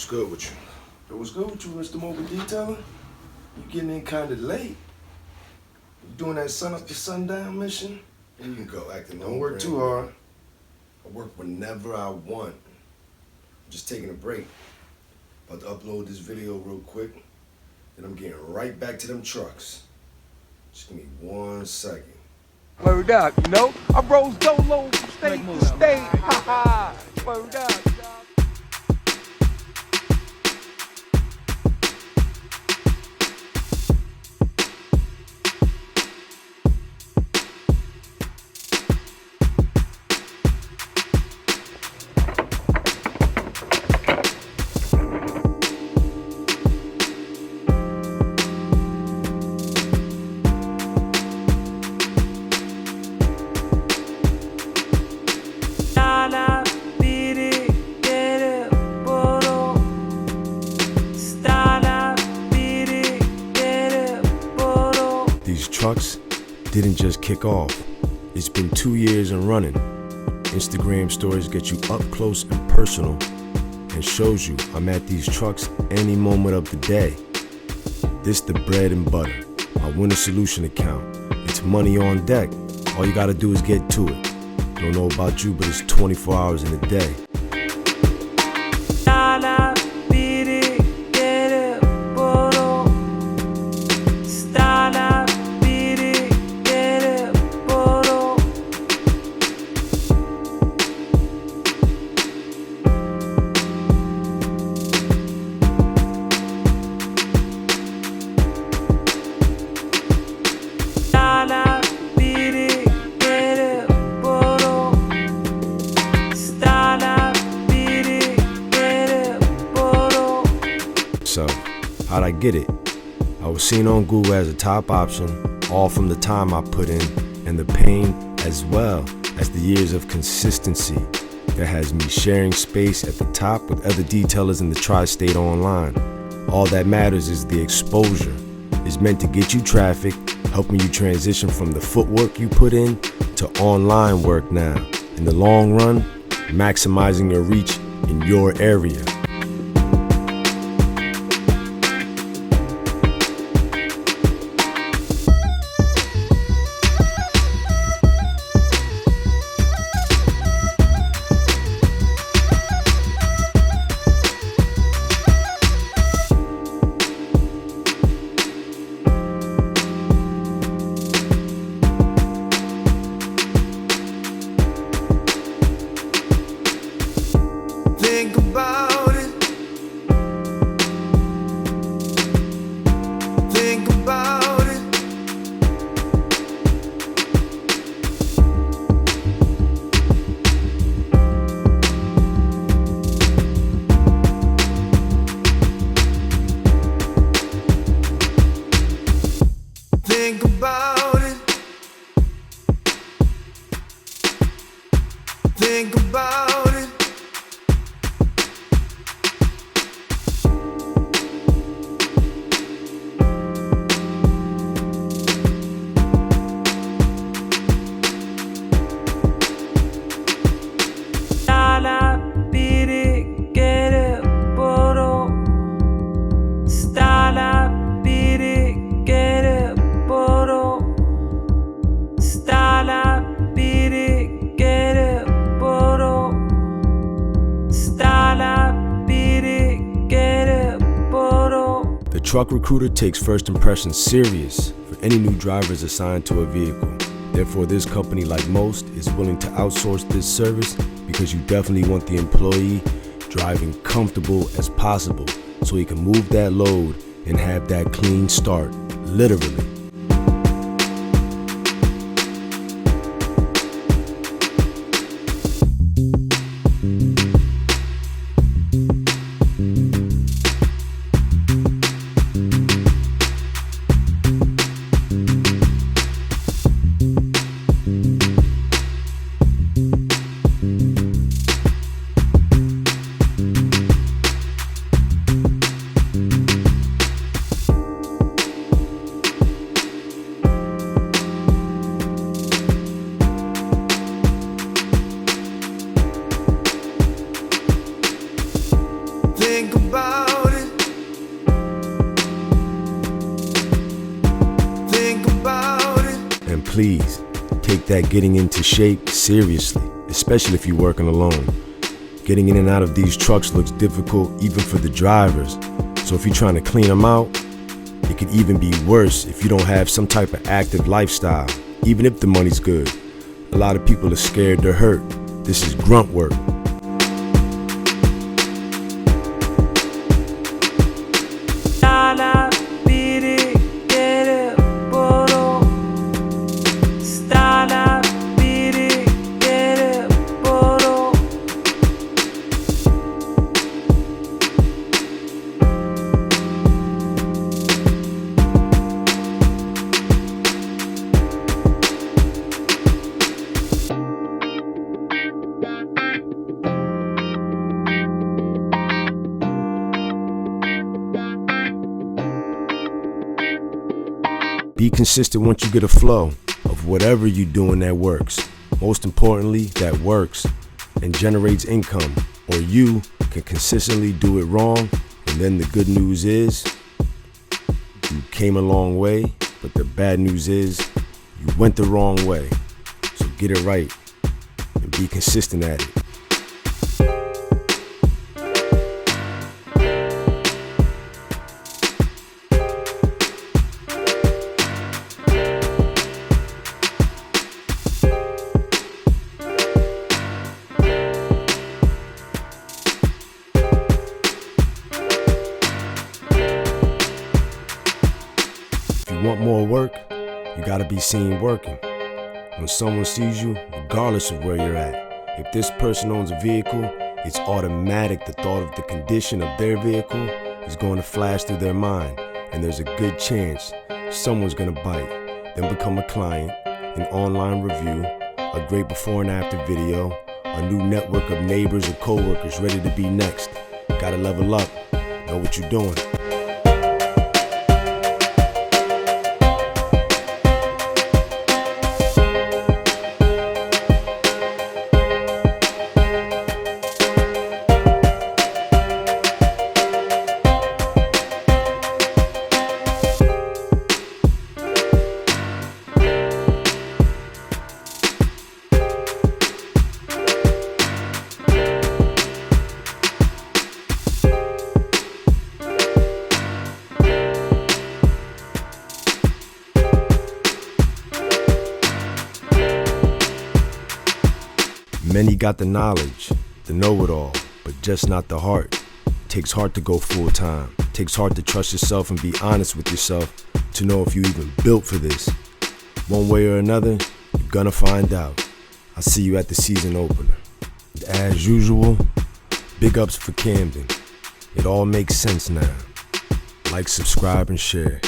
What's good with you? Yo, what's good with you, Mr. Mobile Detailer? You getting in kinda late. You doing that sun up to sundown mission? There you go, acting Don't work too hard. I work whenever I want. I'm just taking a break. About to upload this video real quick. Then I'm getting right back to them trucks. Just give me 1 second. Word up, you know? I rose dolo from state to state. Ha ha. Word up. These trucks didn't just kick off. It's been 2 years and running. Instagram stories get you up close and personal and shows you I'm at these trucks any moment of the day. This the bread and butter, my Winter Solution account. It's money on deck. All you gotta do is get to it. Don't know about you, but it's 24 hours in a day. So, how'd I get it? I was seen on Google as a top option, all from the time I put in and the pain, as well as the years of consistency that has me sharing space at the top with other detailers in the tri-state online. All that matters is the exposure. It's meant to get you traffic, helping you transition from the footwork you put in to online work now. In the long run, maximizing your reach in your area. Think about it. Think about it. Think about it. Think about it. The truck recruiter takes first impressions serious for any new drivers assigned to a vehicle. Therefore, this company, like most, is willing to outsource this service because you definitely want the employee driving comfortable as possible so he can move that load and have that clean start, literally. please, take that getting into shape seriously, especially if you're working alone. Getting in and out of these trucks looks difficult even for the drivers. So if you're trying to clean them out, it could even be worse if you don't have some type of active lifestyle, even if the money's good. A lot of people are scared to hurt. This is grunt work. Be consistent once you get a flow of whatever you're doing that works. Most importantly, that works and generates income, or you can consistently do it wrong. And then the good news is you came a long way, but the bad news is you went the wrong way. So get it right and be consistent at it. If you want more work, you gotta be seen working. When someone sees you, regardless of where you're at, if this person owns a vehicle, it's automatic the thought of the condition of their vehicle is going to flash through their mind, and there's a good chance someone's gonna bite, then become a client, an online review, a great before and after video, a new network of neighbors or coworkers ready to be next. Gotta level up, know what you're doing. Many got the knowledge, the know-it-all, but just not the heart. Takes heart to go full-time. Takes heart to trust yourself and be honest with yourself to know if you even built for this. One way or another, you're gonna find out. I'll see you at the season opener. As usual, big ups for Camden. It all makes sense now. Like, subscribe, and share.